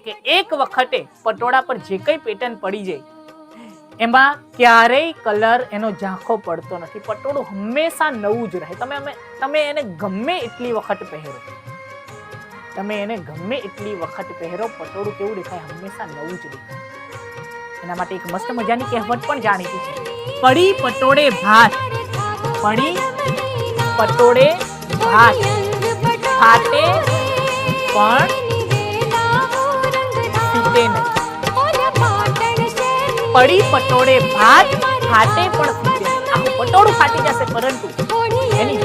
કે એક વખતે પટોળા પર જે કઈ પેટર્ન પડી જાય એમાં ક્યારેય કલર એનો ઝાંખો પડતો નથી. પટોળું હંમેશા નવું જ રહે. તમે એને ગમે એટલી વખત પહેરો, પટોળું કેવું દેખાય? હંમેશા નવું જ દેખાય. એના માટે એક મસ્ત મજાની કહેવત પણ જાણીતી છે, પડી પટોળે ભાત, પડી પટોળે ભાત, ફાટે પણ ફીટે નહીં. પડી પટોળે ભાત, ફાટે પણ ફીટે નહીં. આખું પટોળું ફાટી જશે પરંતુ એની